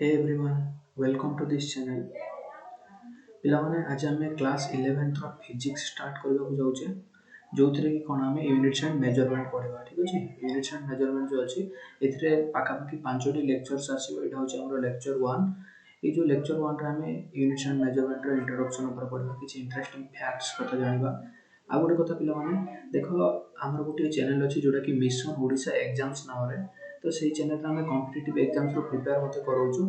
Hey everyone, welcome to this channel. ପିଲାମାନେ ଆଜି ଆମେ କ୍ଲାସ୍ 11th ର ଫିଜିକ୍ସ ଷ୍ଟାର୍ଟ କରିବାକୁ ଯାଉଛେ ଯୋଉଥିରେ କି କ'ଣ ଆମେ ୟୁନିଟ୍ସ ଆଣ୍ଡ ମେଜରମେଣ୍ଟ ପଢ଼ିବା ଠିକ୍ ଅଛି। ୟୁନିଟ୍ସ ଆଣ୍ଡ ମେଜରମେଣ୍ଟ ଯେଉଁ ଅଛି ଏଥିରେ ପାଖାପାଖି 5ଟି ଲେକ୍ଚର୍ସ ଆସିବ। ଏଇଟା ହେଉଛି ଆମର ଲେକ୍ଚର 1। ଏଇ ଯେଉଁ ଲେକ୍ଚର 1ରେ ଆମେ ୟୁନିଟ୍ସ ଆଣ୍ଡ ମେଜରମେଣ୍ଟର ଇଣ୍ଟ୍ରୋଡକ୍ସନ୍ ଉପରେ ପଢ଼ିବା, କିଛି ଇଣ୍ଟରେଷ୍ଟିଂ ଫ୍ୟାକ୍ଟସ୍ କଥା ଜାଣିବା। ଆଉ ଗୋଟେ କଥା ପିଲାମାନେ ଦେଖ, ଆମର ଗୋଟିଏ ଚ୍ୟାନେଲ୍ ଅଛି ଯେଉଁଟାକି ମିଶନ ଓଡ଼ିଶା ଏକ୍ଜାମ୍ସ ନାମରେ। ତ ସେଇ ଚ୍ୟାନେଲ୍ରେ ଆମେ କମ୍ପିଟିଟିଭ୍ ଏକ୍ଜାମ୍ସର ପ୍ରିପେୟାର ମଧ୍ୟ କରାଉଛୁ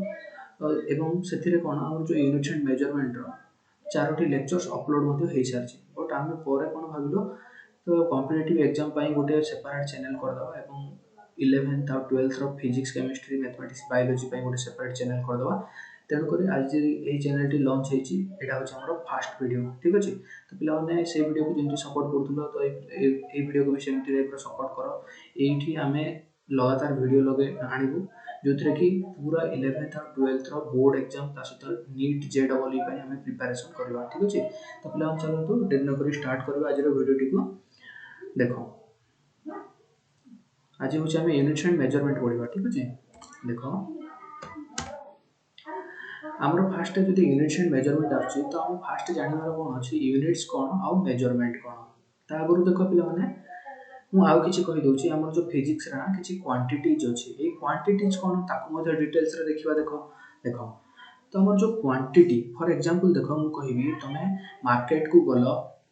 ଏବଂ ସେଥିରେ କ'ଣ ଆମର ଯେଉଁ ୟୁନିଟ୍ସ ଆଣ୍ଡ ମେଜରମେଣ୍ଟର 4ଟି ଲେକ୍ଚର୍ସ ଅପଲୋଡ଼ ମଧ୍ୟ ହେଇସାରିଛି। ବଟ୍ ଆମେ ପରେ କ'ଣ ଭାବିଲୁ, ତ କମ୍ପିଟିଟିଭ୍ ଏକ୍ଜାମ୍ ପାଇଁ ଗୋଟେ ସେପାରେଟ୍ ଚ୍ୟାନେଲ୍ କରିଦେବା ଏବଂ 11th ଆଉ 12th physics chemistry mathematics biology ପାଇଁ ଗୋଟେ ସେପାରେଟ୍ ଚ୍ୟାନେଲ୍ କରିଦେବା। ତେଣୁକରି ଆଜି ଏହି ଚ୍ୟାନେଲ୍ଟି ଲଞ୍ଚ ହେଇଛି। ଏଇଟା ହେଉଛି ଆମର ଫାଷ୍ଟ ଭିଡ଼ିଓ, ଠିକ୍ ଅଛି। ତ ପିଲାମାନେ ସେଇ ଭିଡ଼ିଓକୁ ଯେମିତି ସପୋର୍ଟ କରୁଥିଲ, ତ ଏଇ ଭିଡ଼ିଓକୁ ବି ସେମିତି ଟାଇପ୍ର ସପୋର୍ଟ କର। ଏଇଠି ଆମେ ଲଗାତାର ଭିଡ଼ିଓ ଆଣିବୁ ଯେଉଁଥିରେ କି ପୁରା 11th ଆଉ 12th ବୋର୍ଡ଼ ଏକ୍ଜାମ୍ ତା ସହିତ ନିଟ୍ JEE ପାଇଁ ଆମେ ପ୍ରିପାରେସନ୍ କରିବା, ଠିକ୍ ଅଛି। ତ ପିଲାମାନେ ଚାଲନ୍ତୁ ଡେରି ନକରି ଷ୍ଟାର୍ଟ କରିବା ଆଜିର ଭିଡ଼ିଓଟିକୁ। ଦେଖ, ଆଜି ହେଉଛି ଆମେ ୟୁନିଟ୍ସ ଆଣ୍ଡ ମେଜରମେଣ୍ଟ ପଢ଼ିବା, ଠିକ୍ ଅଛି। ଦେଖ, ଆମର ଫାଷ୍ଟ ଯଦି ୟୁନିଟ୍ସ ଆଣ୍ଡ ମେଜରମେଣ୍ଟ ଆସୁଛି, ତ ଆମେ ଫାଷ୍ଟ ଜାଣିବାର କ'ଣ ଅଛି, ୟୁନିଟ୍ସ କ'ଣ ଆଉ ମେଜରମେଣ୍ଟ କ'ଣ। ତା ଆଗରୁ ଦେଖ ପିଲାମାନେ, ମୁଁ ଆଉ କିଛି କହିଦେଉଛି। ଆମର ଯେଉଁ ଫିଜିକ୍ସର କିଛି କ୍ୱାଣ୍ଟିଟିଜ୍ ଅଛି, ଏଇ କ୍ୱାଣ୍ଟିଟିଜ୍ କ'ଣ ତାକୁ ମଧ୍ୟ ଡିଟେଲ୍ସରେ ଦେଖିବା। ଦେଖ, ତ ଆମର ଯେଉଁ କ୍ୱାଣ୍ଟିଟି, ଫର୍ ଏକ୍ଜାମ୍ପଲ୍ ଦେଖ, ମୁଁ କହିବି ତୁମେ ମାର୍କେଟକୁ ଗଲ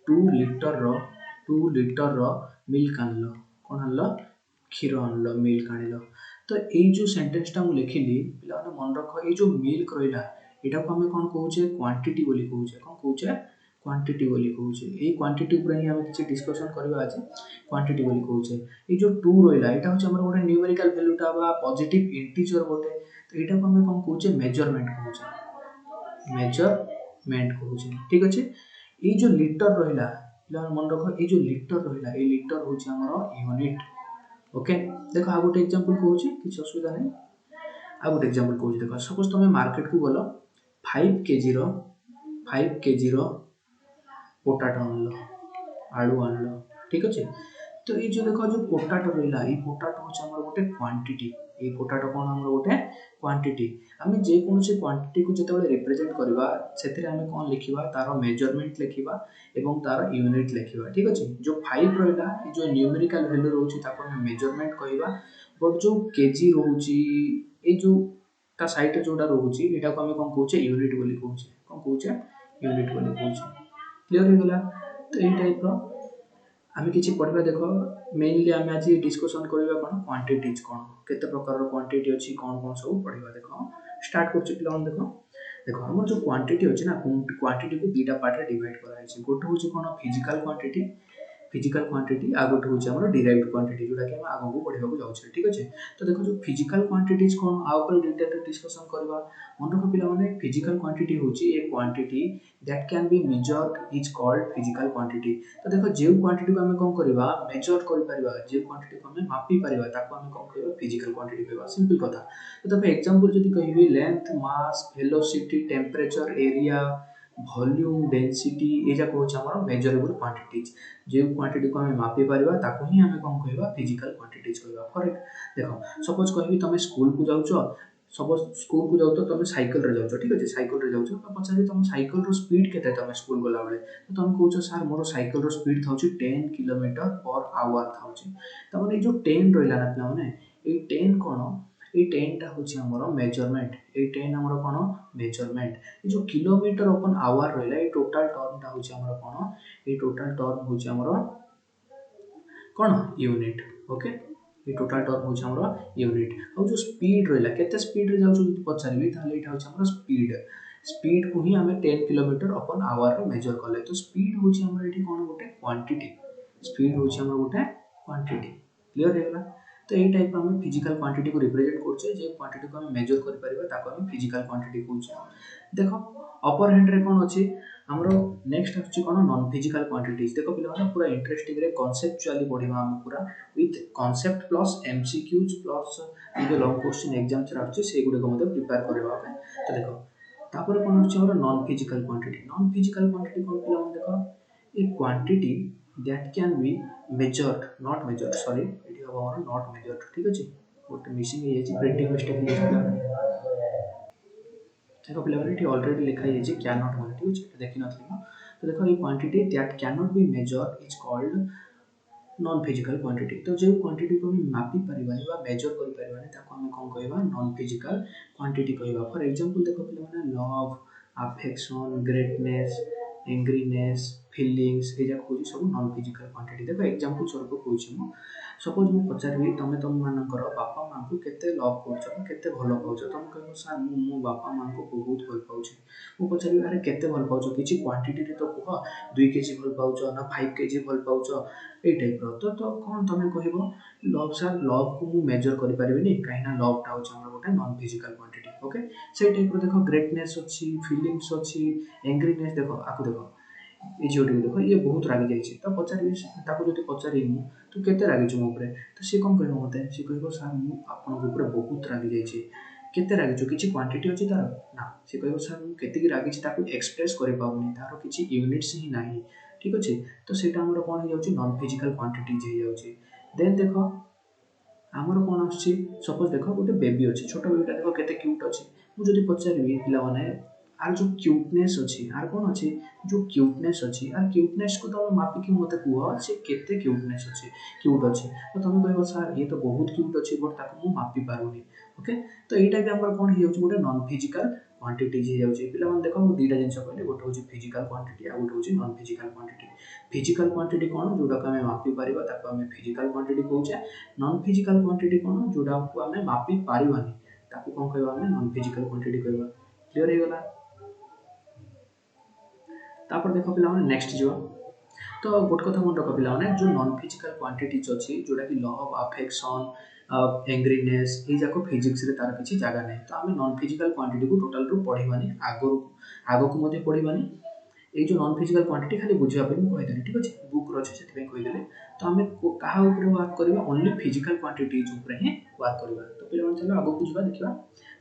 2 ଲିଟରର ମିଲ୍କ ଆଣିଲ। କ'ଣ ଆଣିଲ? କ୍ଷୀର ଆଣିଲ, ମିଲ୍କ ଆଣିଲ। ତ ଏଇ ଯେଉଁ ସେଣ୍ଟେନ୍ସଟା ମୁଁ ଲେଖିଲି, ପିଲାମାନେ ମନେ ରଖ, ଏଇ ଯେଉଁ ମିଲ୍କ ରହିଲା ଏଇଟାକୁ ଆମେ କ'ଣ କହୁଛେ? କ୍ୱାଣ୍ଟିଟି ବୋଲି କହୁଛେ। କ'ଣ କହୁଛେ? କ୍ୱାଣ୍ଟିଟି ବୋଲି କହୁଛେ। ଏଇ କ୍ୱାଣ୍ଟିଟି ଉପରେ ହିଁ ଆମେ କିଛି ଡିସ୍କସନ୍ କରିବା ଆଜି। କ୍ୱାଣ୍ଟିଟି ବୋଲି କହୁଛେ। ଏଇ ଯେଉଁ 2 ରହିଲା, ଏଇଟା ହେଉଛି ଆମର ଗୋଟେ ନ୍ୟୁମେରିକାଲ ଭ୍ୟାଲୁଟା ବା ପଜିଟିଭ୍ ଇଣ୍ଟିଜର ଗୋଟେ। ତ ଏଇଟାକୁ ଆମେ କ'ଣ କହୁଛେ? ମେଜରମେଣ୍ଟ କହୁଛେ। ମେଜରମେଣ୍ଟ କହୁଛେ, ଠିକ୍ ଅଛି। ଏଇ ଯେଉଁ ଲିଟର ରହିଲା, ପିଲାମାନେ ମନେ ରଖ, ଏଇ ଯେଉଁ ଲିଟର ରହିଲା, ଏଇ ଲିଟର ହେଉଛି ଆମର ୟୁନିଟ୍। ଓକେ, ଦେଖ ଆଉ ଗୋଟେ ଏକ୍ଜାମ୍ପଲ୍ କହୁଛି, କିଛି ଅସୁବିଧା ନାହିଁ। ଆଉ ଗୋଟେ ଏକ୍ଜାମ୍ପଲ୍ କହୁଛି, ଦେଖ, ସପୋଜ୍ ତୁମେ ମାର୍କେଟକୁ ଗଲ 5 କେଜିର ପୋଟାଟୋ ଆଣିଲ, ଆଳୁ ଆଣିଲ, ଠିକ୍ ଅଛି। ତ ଏଇ ଯେଉଁ ଦେଖ, ଯେଉଁ ପୋଟାଟୋ ରହିଲା, ଏଇ ପୋଟାଟୋ ହେଉଛି ଆମର ଗୋଟେ କ୍ୱାଣ୍ଟିଟି। ଏଇ ପୋଟାଟୋ କ'ଣ ଆମର ଗୋଟେ କ୍ୱାଣ୍ଟିଟି। ଆମେ ଯେକୌଣସି କ୍ୱାଣ୍ଟିଟିକୁ ଯେତେବେଳେ ରିପ୍ରେଜେଣ୍ଟ କରିବା, ସେଥିରେ ଆମେ କ'ଣ ଲେଖିବା? ତାର ମେଜରମେଣ୍ଟ ଲେଖିବା ଏବଂ ତାର ୟୁନିଟ୍ ଲେଖିବା, ଠିକ୍ ଅଛି। ଯେଉଁ 5 ରହିଲା, ଏ ଯେଉଁ ନ୍ୟୁମେରିକାଲ ଭ୍ୟାଲୁ ରହୁଛି ତାକୁ ଆମେ ମେଜରମେଣ୍ଟ କହିବା। ବଟ୍ ଯେଉଁ କେଜି ରହୁଛି, ଏଇ ଯେଉଁ ତା ସାଇଡ଼୍ରେ ଯେଉଁଟା ରହୁଛି, ଏଇଟାକୁ ଆମେ କ'ଣ କହୁଛେ? ୟୁନିଟ୍ ବୋଲି କହୁଛେ। କ'ଣ କହୁଛେ? ୟୁନିଟ୍ ବୋଲି କହୁଛେ। କ୍ଲିୟର ହେଇଗଲା? ତ ଏଇ ଟାଇପ୍ର ଆମେ କିଛି ପଢ଼ିବା। ଦେଖ, ମେନଲି ଆମେ ଆଜି ଡିସ୍କସନ୍ କରିବା କ'ଣ? କ୍ୱାଣ୍ଟିଟିଜ୍ କ'ଣ, କେତେ ପ୍ରକାରର କ୍ୱାଣ୍ଟିଟି ଅଛି, କ'ଣ ସବୁ ପଢ଼ିବା। ଦେଖ, ଷ୍ଟାର୍ଟ କରୁଛି ପିଲାମାନେ। ଦେଖ, ଆମର ଯେଉଁ କ୍ୱାଣ୍ଟିଟି ଅଛି ନା, କ୍ୱାଣ୍ଟିଟିକୁ ଦୁଇଟା ପାର୍ଟରେ ଡିଭାଇଡ଼ କରାଯାଇଛି। ଗୋଟେ ହେଉଛି କ'ଣ? ଫିଜିକାଲ କ୍ୱାଣ୍ଟିଟି, ଆଉ ଗୋଟେ ହେଉଛି ଆମର ଡିରାଇଭ୍ଡ କ୍ୱାଣ୍ଟିଟି, ଯେଉଁଟାକି ଆମେ ଆଗକୁ ପଢ଼ିବାକୁ ଯାଉଛେ, ଠିକ୍ ଅଛି। ତ ଦେଖ, ଯେଉଁ ଫିଜିକାଲ କ୍ୱାଣ୍ଟିଟିଜ୍ କ'ଣ, ଆ ଉପରେ ଡିଟେଲରେ ଡିସ୍କସନ୍ କରିବା। ମନେ ରଖ ପିଲାମାନେ, ଫିଜିକାଲ କ୍ୱାଣ୍ଟିଟି ହେଉଛି a quantity that can be measured is called physical quantity. ତ ଦେଖ, ଯେଉଁ କ୍ୱାଣ୍ଟିଟିକୁ ଆମେ କ'ଣ କରିବା? ମେଜର୍ କରିପାରିବା, ଯେଉଁ କ୍ୱାଣ୍ଟିଟିକୁ ଆମେ ମାପିପାରିବା, ତାକୁ ଆମେ କ'ଣ କହିବା? ଫିଜିକାଲ କ୍ୱାଣ୍ଟିଟି କହିବା। ସିମ୍ପଲ୍ କଥା। ତ ଦେଖ, ଏକ୍ଜାମ୍ପଲ୍ ଯଦି କହିବି, length, mass, velocity, temperature, area, volume, density, ଏ ଯାକ ହେଉଛି ଆମର ମେଜରେବୁଲ୍ କ୍ୱାଣ୍ଟିଟିଜ୍। ଯେଉଁ କ୍ୱାଣ୍ଟିଟିକୁ ଆମେ ମାପିପାରିବା ତାକୁ ହିଁ ଆମେ କ'ଣ କହିବା? ଫିଜିକାଲ କ୍ୱାଣ୍ଟିଟିଜ୍ କହିବା। ଦେଖ, ସପୋଜ୍ କହିବି ତୁମେ ସ୍କୁଲକୁ ଯାଉଛ, ସପୋଜ୍ ସ୍କୁଲକୁ ଯାଉଛ, ତୁମେ ସାଇକେଲରେ ଯାଉଛ, ଠିକ୍ ଅଛି। ସାଇକେଲରେ ଯାଉଛ, ତ ପଚାରିବି ତୁମ ସାଇକେଲର ସ୍ପିଡ୍ କେତେ ତୁମେ ସ୍କୁଲ ଗଲାବେଳେ। ତ ତୁମେ କହୁଛ, ସାର୍ ମୋର ସାଇକେଲର ସ୍ପିଡ୍ ଥାଉଛି 10 km/h ଥାଉଛି। ତାମାନେ ଏଇ ଯେଉଁ 10 ରହିଲା ନା ପିଲାମାନେ, ଏଇ 10 କ'ଣ? ଏଇ 10ଟା ହେଉଛି ଆମର ମେଜରମେଣ୍ଟ। ଏଇ 10 ଆମର କ'ଣ? ମେଜରମେଣ୍ଟ। ଏ ଯେଉଁ km/h ରହିଲା, ଏଇ ଟୋଟାଲ ଟର୍ମଟା ହେଉଛି ଆମର କ'ଣ? ଏଇ ଟୋଟାଲ ଟର୍ମ ହେଉଛି ଆମର କ'ଣ? ୟୁନିଟ୍। ଓକେ, এই টোটাল টর্ম হচ্ছে আমরা ইউনিট। ଆଉ ଯେଉଁ ସ୍ପିଡ୍ ରହିଲା, କେତେ ସ୍ପିଡ୍ରେ ଯାଉଛୁ ଯଦି ପଚାରିବି, ତାହେଲେ ଏଇଟା ହେଉଛି ଆମର ସ୍ପିଡ୍କୁ ହିଁ ଆମେ 10 km/hରେ ମେଜର କଲେ। ତ ସ୍ପିଡ୍ ହେଉଛି ଆମର ଏଠି କ'ଣ? ଗୋଟେ କ୍ୱାଣ୍ଟିଟି। ସ୍ପିଡ୍ ହେଉଛି ଆମର ଗୋଟେ କ୍ୱାଣ୍ଟିଟି। କ୍ଲିୟର ହେଇଗଲା? ତ ଏଇ ଟାଇପ୍ର ଆମେ ଫିଜିକାଲ କ୍ୱାଣ୍ଟିଟିକୁ ରିପ୍ରେଜେଣ୍ଟ କରୁଛେ। ଯେ କ୍ୱାଣ୍ଟିଟିକୁ ଆମେ ମେଜର କରିପାରିବା ତାକୁ ଆମେ ଫିଜିକାଲ କ୍ୱାଣ୍ଟିଟି କହୁଛେ। ଦେଖ, ଅପର ହ୍ୟାଣ୍ଡରେ କ'ଣ ଅଛି ଆମର? ନେକ୍ସଟ ଆସୁଛି କ'ଣ? Non physical quantities. ଦେଖ ପିଲାମାନେ, ପୁରା ଇଣ୍ଟରେଷ୍ଟିଂରେ କନସେପ୍ଚୁଆଲି ପଢ଼ିବା ଆମେ ପୁରା, with concept plus MCQs plus ଏ ଯେଉଁ ଲଙ୍ଗ୍ କୋଶ୍ଚିନ୍ ଏକ୍ଜାମ୍ସରେ ଆସୁଛି ସେଇଗୁଡ଼ିକ ମଧ୍ୟ ପ୍ରିପେୟାର କରିବା ପାଇଁ। ତ ଦେଖ, ତାପରେ କ'ଣ ଆସୁଛି ଆମର? Non physical quantity. Non physical quantity କ'ଣ ପିଲାମାନେ? ଦେଖ, a quantity that can be measured, not measured, sorry ଏଠି ହେବ ଆମର ନଟ୍ ମେଜର୍ଡ, ଠିକ୍ ଅଛି। ଗୋଟେ ମିସିଂ ହେଇଯାଇଛି, ପ୍ରିଣ୍ଟିଂ ମିଷ୍ଟେକ୍ ହେଇଯାଇଛି। देखो पे ऑलरेडी लिखा है कैन नॉट बोली ठीक है देखी नथि तो देखो ये quantity that can not be measure is called non physical quantity तो जो क्वांटिटी को हम मापी परिबानी बा मेजर करि परिबानी ताको हम कोन कहबा नॉन फिजिकल क्वांटिटी कहबा फॉर एग्जांपल देखो पिले माने love affection greatness angriness feelings ए जा खोजी सब नॉन फिजिकल क्वांटिटी देखो एग्जांपल स्वरूप कहूची मु सपोज मु पचारबी तुम मानकर बापा मां को केते लव करछ केते भलो पाउछ तुम कहबो सर मो बापा मां को बहुत भल पाउछ मु पचारबी अरे केते भल पाउछ किछि क्वांटिटी रे तो कह 2 केजी भल पाउछ ना 5 केजी भल पाउछ ए टाइप रो तो कौन तुम कहबो लव सर लव को मु मेजर करि परिबिनी काहेना लव टा होछ हमर गोटे नॉन फिजिकल क्वांटिटी ओके से टाइप रो देखो ग्रेटनेस अछि फीलिंग्स अछि एंग्रीनेस देखो आको देखो ये झियोटी देखो ये बहुत रागी जाइए तो पचारि ताको जदि पचारि मु तू केते रागी मो ऊपर तो सी कौन कहबो मते सी कहबो सर मु आपन ऊपर बहुत रागी जाइए केते रागी किछि क्वांटिटी अछि तार ना सी कहबो सर मु केते की रागी छी ताको एक्सप्रेस करि पाउनी तार किछि यूनिट्स ही नाही ठीक अछि तो सेटा हमर कोन हो जाउछि नॉन फिजिकल क्वांटिटी जे जाउछि देन देखो हमर कोन आछि सपोज देखो गोटे बेबी अछि छोटो बेबीटा देखो केते क्यूट अछि मु जदि पचारिबी पिला माने आर जो क्यूटनेस अछि आर कोन अछि जो क्यूटनेस अछि आर क्यूटनेस को तुम मापी कि मते कुह से केते क्यूटनेस अछि क्यूट अछि तो तुम कहबो सर ये तो बहुत क्यूट अछि बट ताको मु मापी पारुनी ओके तो एटा भी हमर कोन हियौ गोटे नॉन फिजिकल क्वांटिटी जे जाउछि पिला माने देखो मु दीटा जिंस कहले गोटे होछि फिजिकल क्वांटिटी आ गोटे होछि non physical quantity physical quantity कोन जोटा को हमें मापी परिबा ताको हमें फिजिकल क्वांटिटी कहउछे नॉन फिजिकल क्वांटिटी कोन जोटा को हमें मापी पारिबानी ताको कोन कहबा हमें नॉन फिजिकल क्वांटिटी कहबा क्लियर हे गला तापर देखो पिला माने नेक्स्ट जो तो गोट कथा मन रख पिला माने जो नॉन फिजिकल क्वांटिटीज अछि जोटा कि लव अफेक्शन एंग्रीनेस ए जाको फिजिक्स रे तार किछि जागा नै तो हमें नॉन फिजिकल क्वांटिटी को टोटल रू पढिबानी आगो को मध्ये पढिबानी ए जो नॉन फिजिकल क्वांटिटी खाली बुझिया पे मु कहि देली ठीक अछि बुक रो अछि सेति पे कहि देले तो हमें कहा ऊपर वर्क करबा ओनली फिजिकल क्वांटिटीज ऊपर ही वर्क करबा तो पिला माने चलो आगो बुझबा देखिबा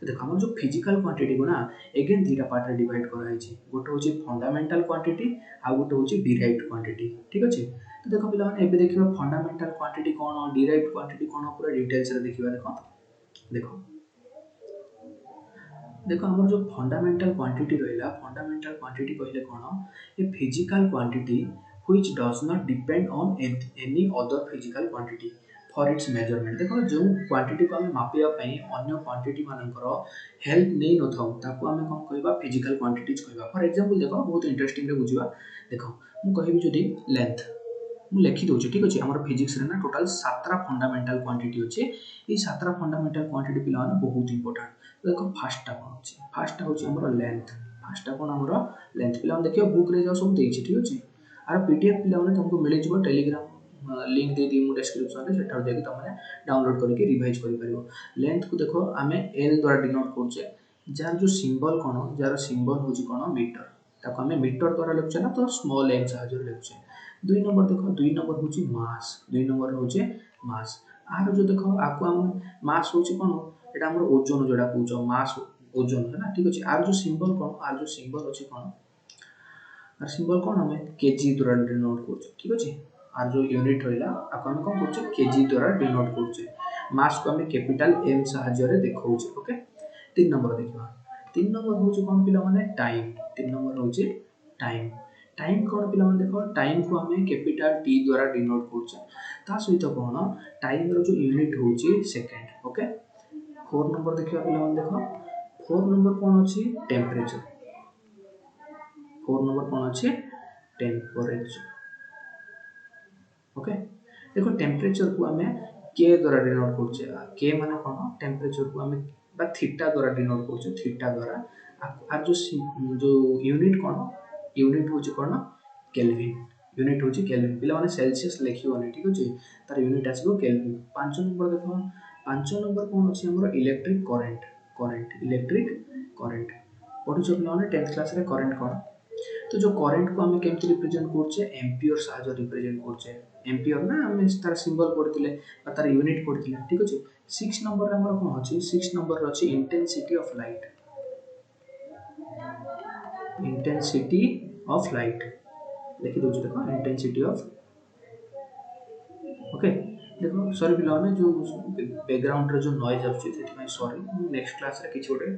तो देखो हमर जो फिजिकल क्वांटिटी को ना अगेन दुटा पार्ट रे डिवाइड करा है गोटे होची फंडामेंटल क्वांटिटी आ गोटे होची डिराइव्ड क्वांटिटी ठीक अछि तो देखो पिला माने एबे देखिबा फंडामेंटल क्वांटिटी कोन डिराइव्ड क्वांटिटी कोन पूरा डिटेल्स रे देखिबा देखो देखो देखो हमर जो फंडामेंटल क्वांटिटी रहिला फंडामेंटल क्वांटिटी कहले कोन a physical quantity which does not depend on any other physical quantity for its measurement देखो जो क्वांटिटी को हमें मापिया पई अन्य क्वांटिटी मानकर हेल्प नै न थाउ ताको हमें कोन कहबा फिजिकल क्वांटिटीज कहबा फॉर एग्जांपल देखो बहुत इंटरेस्टिंग रे बुझिबा देखो मु कहबी जदी लेंथ मु लिखि दोछि ठीक अछि हमर फिजिक्स रे ना टोटल 7टा फंडामेंटल क्वांटिटी अछि ए 7टा फंडामेंटल क्वांटिटी पिला माने बहुत इंपोर्टेंट देखो फर्स्ट कोन अछि फर्स्ट होछि हमर लेंथ फर्स्ट कोन हमर लेंथ पिला देखियो बुक रे जाओ सब देछि ठीक अछि आर पीडीएफ पिला माने तुमको मिले जिवो टेलीग्राम लिंक दे दी मु डिस्क्रिप्शन रे सेटा जाके तुमने डाउनलोड करके रिवाइज करि परिबो लेंथ को देखो हमें एल द्वारा डिनोट करछे जार जो सिंबल कोन जार सिंबल होछि कोन मीटर ताको हमें मीटर द्वारा लिखछे ना तो स्मॉल एम साहाଯ୍य लिखछे दुई नंबर देखो दुई नंबर होछि मास दुई नंबर होछि मास आर जो देखो आको हम मास होछि कोन एटा हमर ओजन जोडा कहउछो मास ओजन है ना ठीक अछि आर जो सिंबल कोन आर जो सिंबल अछि कोन आर सिंबल कोन हमें केजी द्वारा डिनोट करछो ठीक अछि आर जो यूनिट रहिला आको हम कोन करछे केजी द्वारा डिनोट करछे मास को हमें कैपिटल एम साहाଯ୍य रे देखौछे ओके तीन नंबर देखिबा तीन नंबर होछि कोन पिला माने टाइम तीन नंबर होछि टाइम टाइम कोन पिला माने देखो टाइम को हमें कैपिटल टी द्वारा डिनोट करछे ता सहित कोन टाइम रो जो यूनिट होछि सेकंड ओके फोर नंबर देखिबा पिला माने देखो फोर नंबर कोन अछि टेम्परेचर फोर नंबर कोन अछि टेम्परेचर ओके देखो टेम्परेचर को हमें के द्वारा डिनोट करछे के माने कोन टेम्परेचर को हमें बा थीटा द्वारा डिनोट करछे थीटा द्वारा आ जो यूनिट कोन यूनिट होछि कोन केल्विन यूनिट होछि केल्विन पिला माने सेल्सियस लिखियोनी ठीक अछि तार यूनिट आसीबो केल्विन पांच नंबर देखो पांच नंबर कोन अछि हमर electric current current electric current पढु छ पिला माने 10th क्लास रे करंट कोन तो जो करंट को हमें केमति रिप्रेजेंट करछे एम्पियर साहाଯ୍य रिप्रेजेंट करछे एम्पियर ना हमें तार सिंबल पढितले तार यूनिट पढितले ठीक अछि 6 नंबर रे हमर कोन अछि 6 नंबर रे अछि intensity of light intensity of light लिखि दउछ देखो इंटेंसिटी ऑफ ओके देखो सॉरी पिला माने जो बैकग्राउंड रे जो नॉइज आछी सेति सॉरी नेक्स्ट क्लास रे किछ ओडे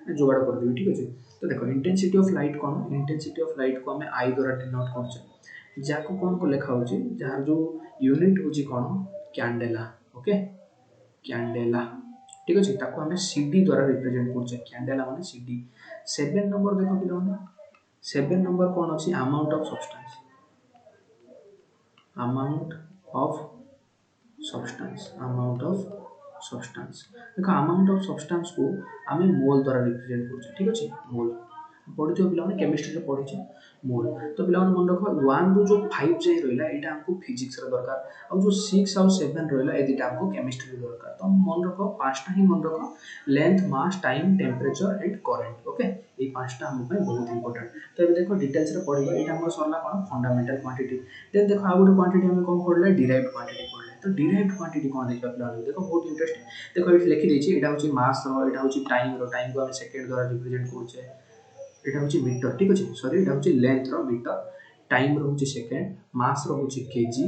जोगाड़ कर देबी ठीक अछि। तो देखो intensity of light cone, intensity of light को हमें आई द्वारा डिनोट करछे, जाको कोन को लिखा होची जार जो यूनिट होची कोन कैंडेला। ओके कैंडेला ठीक अछि, ताको हमें सीडी द्वारा रिप्रेजेंट करछे, कैंडेला माने सीडी। 7 नंबर देखो पिला माने 7 नंबर कोन अछि amount of substance, amount of substance, amount of substance. देखो अमाउंट ऑफ सब्सटेंस को आमे मोल द्वारा रिप्रेजेंट करछे ठीक अछि, मोल पढ़िथियो पिला माने केमिस्ट्री रे पढ़िछे मोल। तो पिला माने मन रखो 1 रू जो 5 जाय रहला एटा हमको फिजिक्स रे दरकार, और जो 6 और 7 रहला ए दिटा हमको केमिस्ट्री रे दरकार। तो मन रखो पांचटा ही मन रखो, length, mass, time, temperature and current. Okay ए पांचटा हम पे बहुत इंपोर्टेंट। तो एबे देखो डिटेल्स रे पढ़िबा, एटा हमर सरला कोन फंडामेंटल क्वांटिटी। देन देखो आ गुटे क्वांटिटी हम कोन पढ़ले डिराइव्ड क्वांटिटी पढ़ले। तो डिराइव्ड क्वांटिटी कोन देखा पिला माने देखो बहुत इंटरेस्टिंग। देखो एठी लिखि देछि एटा होची मास रो, एटा होची टाइम रो, टाइम को हम सेकंड द्वारा रिप्रेजेंट करछे, एटा होची मीटर ठीक अछि, सॉरी एटा होची लेंथ रो मीटर, टाइम रो होची सेकंड, मास रो होची केजी,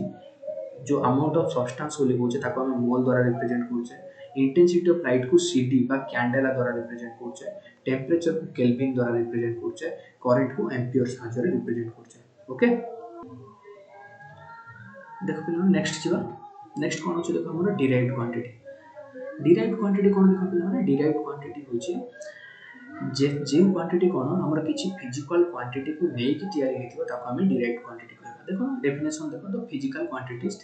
जो अमाउंट ऑफ सब्सटेंस को लिखोचे ताको हम मोल द्वारा रिप्रेजेंट करछे, इंटेंसिटी ऑफ लाइट को सीडी बा कैंडेला द्वारा रिप्रेजेंट करछे, टेम्परेचर को केल्विन द्वारा रिप्रेजेंट करछे, करंट को एम्पियर साहाय्य रे रिप्रेजेंट करछे। ओके देखो पिला नेक्स्ट छिबा, नेक्स्ट कोन अछि देखो हमर डिराइव्ड क्वांटिटी। डिराइव्ड क्वांटिटी कोन देखो पिला माने डिराइव्ड क्वांटिटी होची जे क्वांटिटी कोन हमर किछि फिजिकल क्वांटिटी को नै कि तयारी हेतिबो ताको हम डिराइव्ड क्वांटिटी कहबा। देखो डेफिनेशन देखो तो physical quantities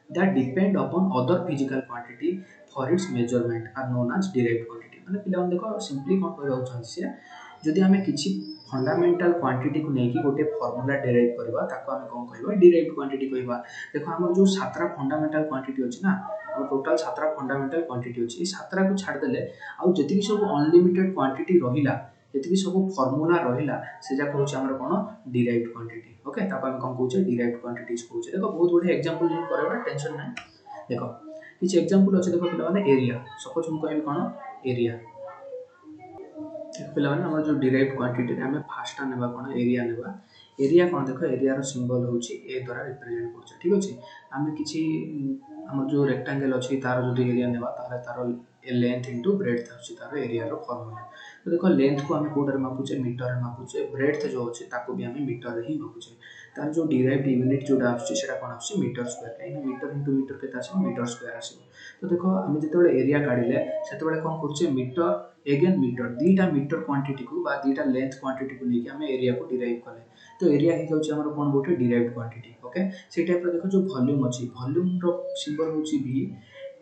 that depend upon other physical quantity for its measurement are known as derived quantity। माने पिला देखो सिंपली कोन कहबा चाहछि से जदि हमें किछि फंडामेंटल क्वांटिटी को नै कि गोटे फार्मूला डेराइव करबा ताको हम कोन कहबा डिराइव्ड क्वांटिटी कहबा। देखो हमर जो सातरा फंडामेंटल क्वांटिटी अछि ना, हम टोटल सातरा फंडामेंटल क्वांटिटी अछि, ए सातरा को छाड़ देले आ जति सब अनलिमिटेड क्वांटिटी रहिला, जति सब फार्मूला रहिला से जा कहउछ हमर कोन डिराइव्ड क्वांटिटी। ओके ताको हम कोन कहउछ डिराइव्ड क्वांटिटीज कहउछ। देखो बहुत बढिया एग्जांपल यूज करबा, टेंशन नै। देखो किछ एग्जांपल अछि, देखो पिला माने एरिया, सपोज हम कहबी कोन एरिया, पिला माने हमर जो डिराइव्ड क्वांटिटी हमें फास्ट नेबा कोन एरिया नेबा। एरिया कोन देखो एरिया रो सिंबल होची ए द्वारा रिप्रेजेंट करछ ठीक अछि। हमें किछि हमर जो रेक्टेंगल अछि तार जो एरिया नेबा तार तार लेंथ इनटू ब्रेड्थ अछि तार एरिया रो फार्मूला। तो देखो लेंथ को हमें कोडर मापुचे मीटर रे मापुचे, ब्रेड्थ जो अछि ताको भी हमें मीटर रे ही मापुचे। तार जो डिराइव्ड यूनिट जोडा अछि सेटा कोन अछि मीटर स्क्वायर, काई मीटर इनटू मीटर केता अछि मीटर स्क्वायर अछि। तो देखो हम जेतेबेले एरिया काढिले सेतेबेले कोन करछे मीटर अगेन मीटर, दीटा मीटर क्वांटिटी को बा दीटा लेंथ क्वांटिटी को लेके हमें एरिया को डिराइव कले। तो एरिया ही जाउछ हमर कोन गोटे डिराइव्ड क्वांटिटी। ओके से टाइप रो देखो जो वॉल्यूम अछि, वॉल्यूम रो सिंबल होची v,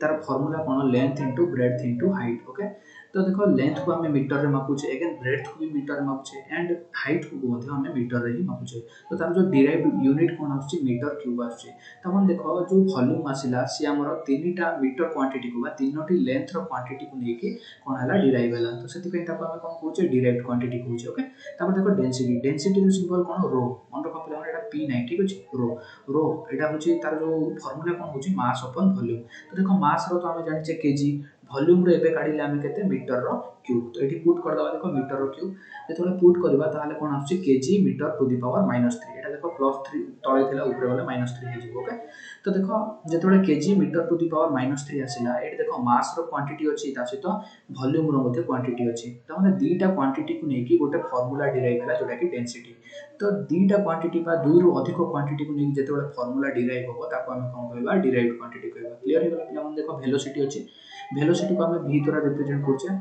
तार फार्मूला कोन length into breadth into height. Okay तो देखो लेंथ को हमें मीटर रे मापुचे, अगेन ब्रेड्थ को भी मीटर रे मापुचे एंड हाइट को ମଧ୍ୟ हमें मीटर रे ही मापुचे। तो तार जो डिराइव्ड यूनिट कोन आछि मीटर क्यूब आछि। तो हम देखो जो वॉल्यूम आसिला से हमर तीनटा मीटर क्वांटिटी को बा तीनोटी लेंथ रो क्वांटिटी को लेके कोन हला डिराइव हला। तो सेति पे ताको हम कोन कहउचे डिराइव्ड क्वांटिटी कहउचे। ओके तापर देखो डेंसिटी, डेंसिटी रो सिंबल कोन रो, मन रखो पिला एटा p नै ठीक अछि, रो रो एटा होची तार जो फार्मूला कोन होची मास अपॉन वॉल्यूम। तो देखो मास रो तो हम जानि केजी, वॉल्यूम रो एबे काढिले हम केते मीटर रो क्यूब। तो एठी पुट कर दबा देखो मीटर रो क्यूब, जेतोले पुट करबा ताले कोन आछि KG metre to the power -3। एटा देखो +3 तळे थिला ऊपर वाला -3 हे जिवो। ओके तो देखो जेतोले KG metre to the power -3 आसिला, एठी देखो मास रो क्वांटिटी अछि ता सहित वॉल्यूम रो मध्ये क्वांटिटी अछि। त माने दीटा क्वांटिटी को नेकी गोटे फार्मूला डिराइव हला जोटा कि डेंसिटी। तो दीटा क्वांटिटी बा दुई रु अधिक क्वांटिटी को नेकी जेतोले फार्मूला डिराइव होबो ताको हम कोन कहबा डिराइव्ड क्वांटिटी कहबा। क्लियर हे गेला पिला मन देखो वेलोसिटी अछि, वेलोसिटी को हम v द्वारा रिप्रेजेंट करछे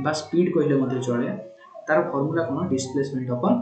बा स्पीड कहले मध्ये चले। तार फार्मूला कोन displacement upon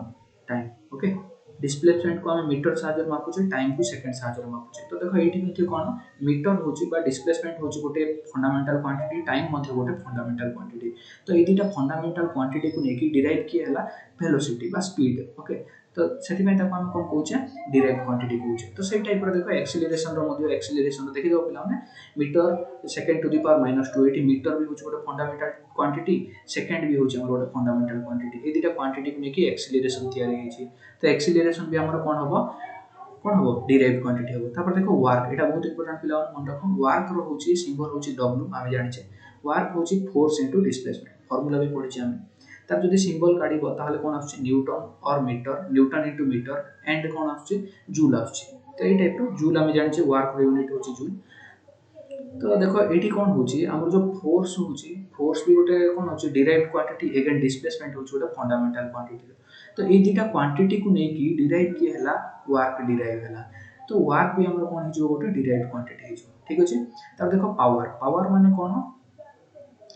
time. Okay displacement को हम मीटर साहाय्य रे मापुचे, टाइम को सेकंड साहाय्य रे मापुचे। तो देखो एठी मध्ये कोन मीटर होची बा डिस्प्लेसमेंट होची गोटे फंडामेंटल क्वांटिटी, टाइम मध्ये गोटे फंडामेंटल क्वांटिटी। तो ए दुटा फंडामेंटल क्वांटिटी को नेकी डिराइव कि हला वेलोसिटी बा स्पीड। ओके तो सेति में ताको हम कोन कहउचे डिराइव्ड क्वांटिटी कहउचे। तो सेही टाइप रो देखो एक्सेलरेशन रो मध्ये एक्सेलरेशन देखि दो पिला माने metre second to the power -2, एठी मीटर भी होची गोटे फंडामेंटल क्वांटिटी, सेकंड भी होची हमर गोटे फंडामेंटल क्वांटिटी। ए दुटा क्वांटिटी को नेकी एक्सेलरेशन तयारी हेची। तो एक्सेलरेशन भी हमर कोन हबो डिराइव्ड क्वांटिटी हबो। तापर देखो वर्क, एटा बहुत इंपोर्टेंट पिला मन रखो, वर्क रो होची सिंबल होची w, आमे जानिचे वर्क होची फोर्स इनटू डिस्प्लेसमेंट, फार्मूला भी पढिचे आमे। तार जदि सिंबल काढिबो ताहले कोन आछी न्यूटन और metre, newton into metre and कोन आछी जूल आछी। तो ए टाइप रो जूल आमे जानिचे वर्क रो यूनिट होची जूल। तो देखो ये कौन होची हमर जो फोर्स होची फोर्स भी गोटे कौन होची डिराइव्ड क्वांटिटी अगेन डिस्प्लेसमेंट होची गोटे फंडामेंटल क्वांटिटी। तो ये दुटा क्वांटिटी को नहीं कि डिराइव किए हला वर्क डिराइव हला। तो वर्क भी हमर कौन हिजो गोटे डिराइव्ड क्वांटिटी हिजो ठीक अछि। तब देखो पावर पावर माने कौन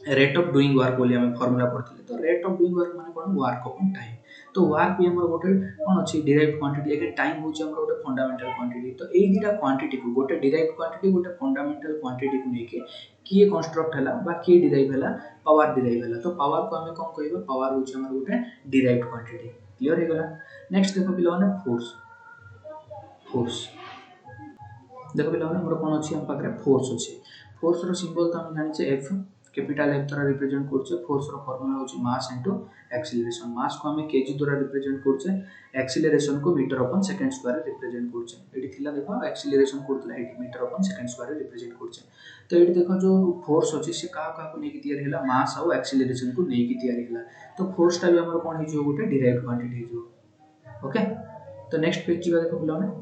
रेट ऑफ डूइंग वर्क बोली हमें फार्मूला पढ़ते तो रेट ऑफ डूइंग वर्क माने कौन वर्क अपॉन टाइम। तो वर्क भी हमर गोटे कौन अछि डिराइव्ड क्वांटिटी अगेन टाइम होची हमर गोटे फंडामेंटल क्वांटिटी। तो एई दुटा क्वांटिटी को गोटे डिराइव्ड क्वांटिटी गोटे फंडामेंटल क्वांटिटी को लेके किए कंस्ट्रक्ट हला बा किए डिराइव हला पावर डिराइव हला। तो पावर को हमें कौन कहबो पावर होची हमर गोटे डिराइव्ड क्वांटिटी। क्लियर हे गला। नेक्स्ट देखो पिला माने फोर्स फोर्स देखो पिला माने हमर कोन अछि हम पाखरे फोर्स अछि। फोर्स रो सिंबल तो हम जानि छे एफ कैपिटल एफ द्वारा रिप्रेजेंट करछे। फोर्स रो फार्मूला होची मास इनटू एक्सीलरेशन। मास को हमें केजी द्वारा रिप्रेजेंट करछे एक्सीलरेशन को metre upon second square represent करछे। एठी थिला देखो एक्सीलरेशन करथला एठी metre upon second square represent करछे। तो एठी देखो जो फोर्स अछि से का को नेकी तयारी हला मास और एक्सीलरेशन को नेकी तयारी हला। तो फोर्स टा भी हमर कोन हिजो गोटे डिराइव्ड क्वांटिटी हिजो। ओके तो नेक्स्ट पेज जी देखो पिला माने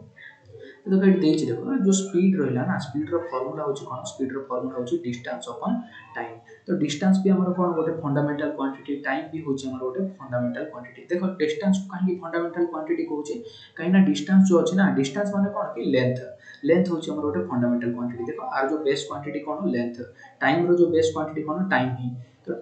तो देखो ये देछि देखो जो स्पीड रहला ना स्पीड रो फार्मूला होची कोन स्पीड रो फार्मूला होची डिस्टेंस अपॉन टाइम। तो डिस्टेंस भी हमर कोन गोटे फंडामेंटल क्वांटिटी टाइम भी होची हमर गोटे फंडामेंटल क्वांटिटी। देखो डिस्टेंस को काहे फंडामेंटल क्वांटिटी कहूची काहे ना डिस्टेंस जो अछि ना डिस्टेंस माने कोन कि लेंथ लेंथ होची हमर गोटे फंडामेंटल क्वांटिटी। देखो आर जो बेस क्वांटिटी कोन लेंथ टाइम रो जो बेस क्वांटिटी कोन टाइम ही। तो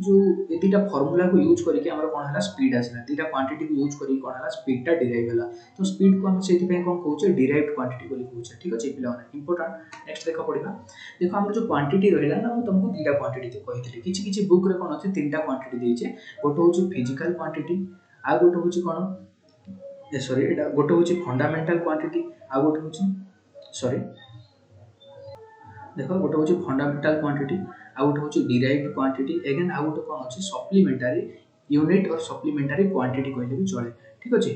जो ए दुटा फार्मूला को यूज करके हमर कोन हला स्पीड आसला दुटा क्वांटिटी को यूज करके कोन हला स्पीड टा डिराइव हला। तो स्पीड को हम सेति पे कोन कहूचे डिराइव्ड क्वांटिटी बोली कहूचे ठीक अछि पिला माने इंपोर्टेंट। नेक्स्ट देखा पड़िबा देखो हमर जो क्वांटिटी रहला ना मैं तुमको दुटा क्वांटिटी तो कहितली किछि किछि बुक रे कोन अछि तीनटा क्वांटिटी देइछे। गोटे होची फिजिकल क्वांटिटी आ गोटे होची कोन सॉरी एटा गोटे होची फंडामेंटल क्वांटिटी आ गोटे होची सॉरी देखो गोटे होची फंडामेंटल क्वांटिटी आ गोटे होची डिराइव्ड क्वांटिटी अगेन आ गोटे कोन अछि सप्लीमेंटरी यूनिट और सप्लीमेंटरी क्वांटिटी कहले भी चले ठीक अछि।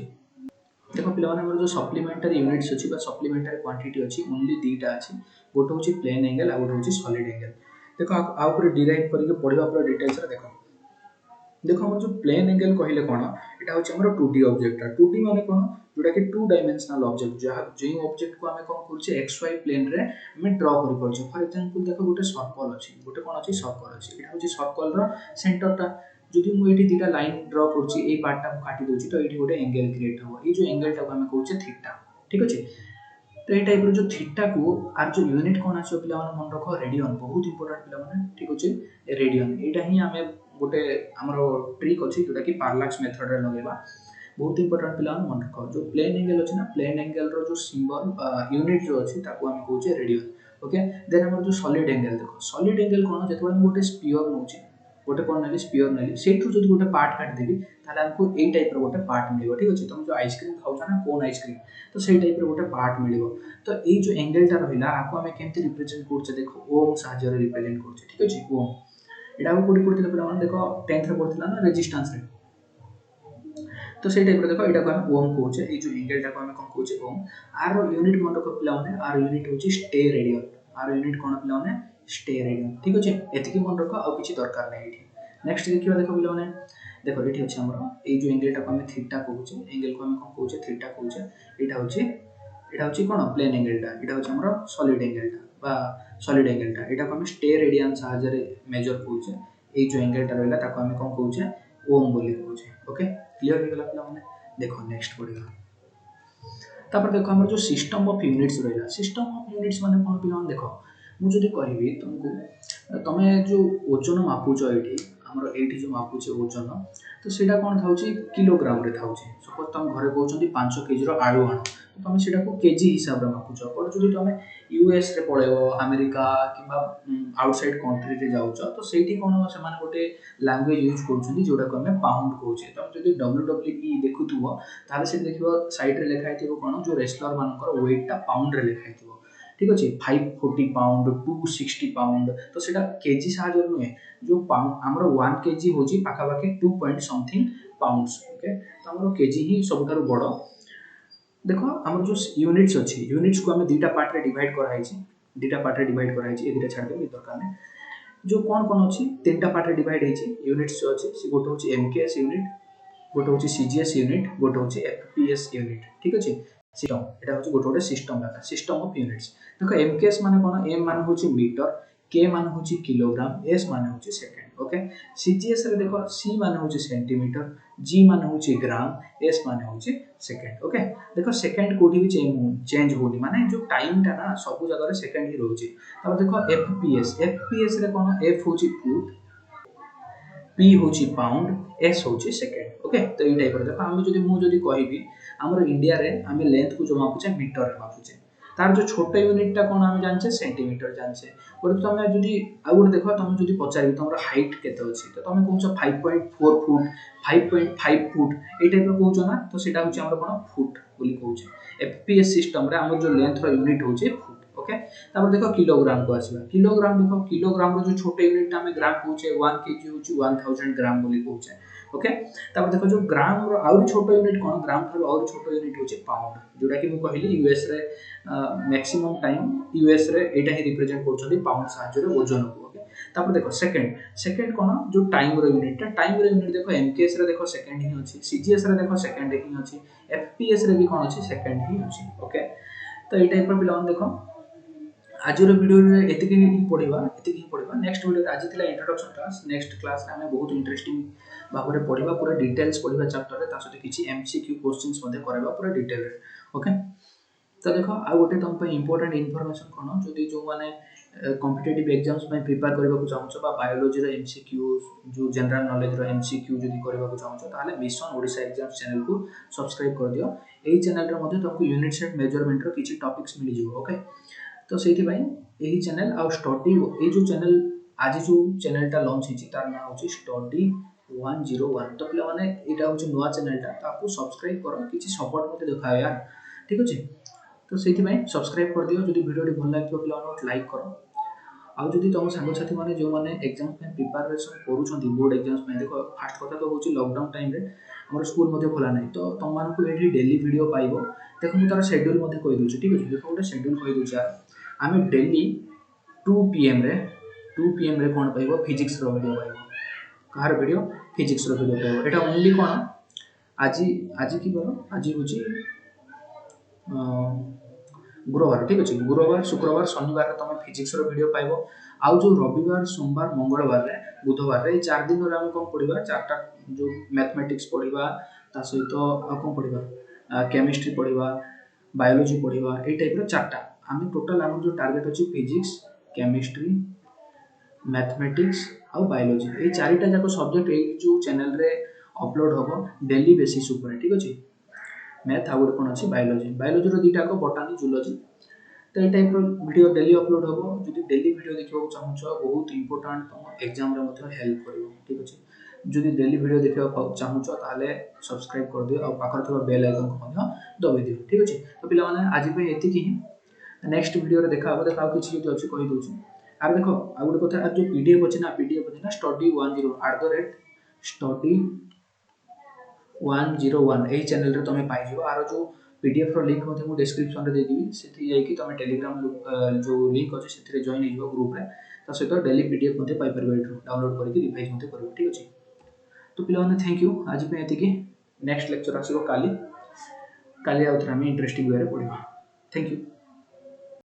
देखो पिला माने हमर जो सप्लीमेंटरी यूनिट्स अछि बा सप्लीमेंटरी क्वांटिटी अछि ओनली दुटा अछि गोटे होची प्लेन एंगल आ गोटे होची सॉलिड एंगल। देखो आ ऊपर डिराइव करके पढिबा पूरा डिटेल्स रे देखो देखो हमर जो प्लेन एंगल कहिले कोन एटा होची हमर 2D ऑब्जेक्ट 2D माने कोन जोटा कि टू डायमेंशनल ऑब्जेक्ट जहा जे ऑब्जेक्ट को हमें कोन करछे एक्स वाई प्लेन रे हमें ड्रा करि परछे। फॉर एग्जांपल देखो गोटे सर्कल अछि गोटे कोन अछि सर्कल अछि एटा होची सर्कल रो सेंटर टा जदि मु एठी दुटा लाइन ड्रा करछि ए पार्ट टा को काटी दोछि तो एठी गोटे एंगल क्रिएट हो ए जो एंगल टा को हमें कहउछे थीटा ठीक अछि। तो ए टाइप रो जो थीटा को आर जो यूनिट कोन आछो पिला माने मन रखो रेडियन बहुत इंपोर्टेंट पिला माने ठीक अछि। रेडियन एटा ही हमें गोटे हमरो ट्रिक अछि जोटा कि पैरेलक्स मेथड रे लगेबा बहुत इंपोर्टेंट पिला माने मन रखो। जो प्लेन एंगल अछि ना प्लेन एंगल रो जो सिंबल यूनिट जो अछि ताको हम कहउछे रेडियन। ओके देन हमर जो सॉलिड एंगल देखो सॉलिड एंगल कोन जेतबे हम गोटे स्फीयर नउछि गोटे कोन नेली स्फीयर नेली सेठु जदि गोटे पार्ट काट देबी ताले हमको ए टाइप रो गोटे पार्ट मिलिबो ठीक अछि। तुम जो आइसक्रीम खाउछ ना कोन आइसक्रीम तो सेही टाइप रो गोटे पार्ट मिलिबो। तो ए जो एंगल टा रहिला आको हमें केमति रिप्रेजेंट करछे देखो ओम साहाय्य रे रिप्रेजेंट करछे ठीक अछि। ओम एटा को कोडी पढितले पिला माने देखो 10th रे पढितला ना रेजिस्टेंस रे तो सेही टाइप रो देखो एटा को हम ओम कहउछे ए जो एंगल टा को हम कोन कहउछे ओम। आर रो यूनिट मन रखो पिला माने आर यूनिट होची स्टे रेडियन आर यूनिट कोन पिला माने स्टे रेडियन ठीक अछि। एतिकी मन रखो आ किछि दरकार नै एठी। नेक्स्ट देखिबा देखो पिला माने देखो एठी अछि हमरो ए जो एंगल टा को हम थीटा कहउछे एंगल को हम कोन कहउछे थीटा कहउछे एटा होची कोन प्लेन एंगल टा एटा होची हमरो सॉलिड एंगल टा बा सॉलिड एंगल टा एटा को हम स्टे रेडियन साहाय्य रे मेजर कहउछे। ए जो एंगल टा रहला ताको हम कोन कहउछे ओम बोली कहउछे। ओके क्लियर हो गेला पिला माने देखो नेक्स्ट पढिबा तापर देखो हमर जो सिस्टम ऑफ यूनिट्स रहला सिस्टम ऑफ यूनिट्स माने कोन पिला माने देखो मु जदि कहबी तुमको तमे जो ओजन मापुछ एठी हमर एठी जो मापुछ ओजन तो सेटा कोन थाउची किलोग्राम रे थाउची। सपोज तुम घरे कहउछंती 5 केजी रो आलू आनो तो तुम सेटा को केजी हिसाब रे मापुछ। पर जदि तुम यूएस रे पळेबो अमेरिका किबा आउटसाइड कंट्री रे जाउछ तो सेठी कोन से माने गोटे लैंग्वेज यूज करछंती जोटा को हम पाउंड कहउछे। तुम जदि WWE देखुथुबो ताले से देखिबो साइड रे लिखा हेतिबो कोन जो रेसलर मानकर वेट टा पाउंड रे लिखा हेतिबो ठीक अछि। 540 पाउंड 260 पाउंड तो सेटा केजी साहाय्य नुहे जो पाउंड हमरो 1 केजी होची पाखा पाखी 2 पॉइंट समथिंग पाउंड्स। ओके तो हमरो केजी ही सबटारो बडो देखो हमर जो यूनिट्स अछि यूनिट्स को हम दुटा पार्ट रे डिवाइड करा हैछि दुटा पार्ट रे डिवाइड करा हैछि ए दुटा छाड़ दे दरकार नै जो कोन अछि तीनटा पार्ट रे डिवाइड हैछि यूनिट्स जो अछि से गोटे होछि एमकेएस यूनिट गोटे होछि सीजीएस यूनिट गोटे होछि एफपीएस यूनिट ठीक अछि। सिस्टम एटा होची गोटे गोटे system data system of units देखो एमकेएस माने कोन एम माने होची मीटर के माने होची किलोग्राम एस माने होची सेकंड ओके सीजीएस रे देखो सी माने होची सेंटीमीटर जी माने होची ग्राम एस माने होची सेकंड ओके देखो सेकंड कोठी भी चेंज होनी माने जो टाइम टा ना सब जगह रे सेकंड ही रहउची तब देखो एफपीएस रे कोन एफ होची फुट पी होची पाउंड एस होची सेकंड ओके तो ई टाइप रे देखो हम जदी मु जदी कहिबी हमर इंडिया रे हमें लेंथ को जो मापुचे मीटर रे मापुचे तार जो छोटे यूनिट टा कोन हम जानचे सेंटीमीटर जानचे और तुम जदी आ गुड देखो तुम जदी पचारि तुमर हाइट केते अछि तो तुम कहउछ 5.4 फुट 5.5 फुट ए टाइप रे कहउछ ना तो सेटा होची हमर कोन फुट बोली कहउछ एफपीएस सिस्टम रे हमर जो लेंथ रो यूनिट होची फुट ओके तापर देखो किलोग्राम को आसीबा किलोग्राम देखो किलोग्राम रो जो छोटे यूनिट टा हमें ग्राम कहउछे 1 केजी होची 1000 ग्राम बोली कहउछे ओके तापर देखो जो ग्राम रो और छोटो यूनिट कोन ग्राम थारो और छोटो यूनिट होचे पाउंड जोटा कि मु कहली यूएस रे मैक्सिमम टाइम यूएस रे एटा ही रिप्रेजेंट करछथि पाउंड साहाଯ୍य रे वजन को ओके तापर देखो सेकंड कोन जो टाइम रो यूनिट देखो एमकेएस रे देखो सेकंड ही अछि सीजीएस रे देखो सेकंड ही अछि एफपीएस रे भी कोन अछि सेकंड ही अछि ओके तो ए टाइप रो बिलोंग देखो आज वीडियो रे एतिकी ही पढ़िबा नेक्स्ट वीडियो आज थिला इंट्रोडक्शन क्लास नेक्स्ट क्लास रे हमें बहुत इंटरेस्टिंग भाबरे पढ़िबा पूरा डिटेल्स पढ़िबा चैप्टर रे ता सहित किछि एमसीक्यू क्वेश्चंस मध्ये करबा पूरा डिटेल रे ओके तो देखो आ गोटे तुम पे इंपोर्टेंट इन्फॉर्मेशन कोन जदी जो माने कॉम्पिटिटिव एग्जाम्स में प्रिपेयर करबा को चाहछो बा बायोलॉजी रे एमसीक्यू जो जनरल नॉलेज रो एमसीक्यू जदी करबा को चाहछो ताले मिशन ओडिसा एग्जाम्स चैनल को सब्सक्राइब कर दियो एही चैनल रे मध्ये तुमको यूनिट सेट मेजरमेंट रो किछि टॉपिक्स मिल जिवो ओके तो सेठी भाई यही चैनल आ स्टडी ए जो चैनल आज जो चैनल टा लॉन्च हिची तार नाम होची स्टडी 101 तो पिला माने एटा होची नवा चैनल टा ताकू सब्सक्राइब करो किछि सपोर्ट मते देखाओ यार ठीक अछि तो सेठी भाई सब्सक्राइब कर दियो जदी वीडियो टी भल लागतो पिला माने लाइक करो आ जदी तुम संग साथी माने जो माने एग्जाम में प्रिपरेशन करूछंती बोर्ड एग्जाम्स में देखो फास्ट कथा तो होची लॉकडाउन टाइम रे हमर स्कूल मध्ये खोला नै तो तुम मान को एठी डेली वीडियो पाइबो देखो मु तार शेड्यूल मध्ये कहि दोची ठीक अछि देखो ओटा शेड्यूल कहि दोची यार आमे डेली 2 पीएम रे कोन पाइबो फिजिक्स रो वीडियो पाइबो कार वीडियो फिजिक्स रो वीडियो पाइबो एटा ओनली कोन आज की बरो आज होची गुरुवार ठीक अछि गुरुवार शुक्रवार शनिवार तुम फिजिक्स रो वीडियो पाइबो आ जो रविवार सोमवार मंगलवार रे बुधवार रे 4 दिन रे हम कोन पढिबा चारटा जो मैथमेटिक्स पढिबा ता सहित आ कोन पढिबा केमिस्ट्री पढिबा बायोलॉजी पढिबा ए टाइप रो चारटा हम टोटल हम जो टारगेट अछि फिजिक्स केमिस्ट्री मैथमेटिक्स आ बायोलॉजी ए चारिटा जाको सब्जेक्ट ए जो चैनल रे अपलोड होबो डेली बेसिस ऊपर ठीक अछि मैथ आ गुड कोन अछि बायोलॉजी रो दीटा को बॉटनी जूलॉजी तो ए टाइप रो वीडियो डेली अपलोड होबो जदी डेली वीडियो देखिबो चाहछो बहुत इंपोर्टेंट तुम एग्जाम रे मध्ये हेल्प करिवो ठीक अछि जदी डेली वीडियो देखिबो चाहछो ताले सब्सक्राइब कर दियो आ पाखर थवा बेल आइकन को मध्ये दबे दियो ठीक अछि तो पिला माने आज पे एतिकी नेक्स्ट वीडियो रे देखा देखा किछि जदी अछि कहि दोछु आर देखो आ गुड कथा जो पीडीएफ अछि ना स्टडी 10 @study 101 एही चैनल रे तमे पाइ जिवो आरो जो पीडीएफ रो लिंक मध्ये मु डिस्क्रिप्शन रे दे दिबी सेठी जाई कि तमे टेलीग्राम जो लिंक अछि सेठी रे जॉइन हिजो ग्रुप रे ता सहित डेली पीडीएफ मध्ये पाइ परबे एठो डाउनलोड करके रिवाइज मध्ये करबो ठीक अछि तो पिला माने थैंक यू आज पे एतिकी नेक्स्ट लेक्चर आसीबो काली काली आउथरा में इंटरेस्टिंग वे रे पढिबा थैंक यू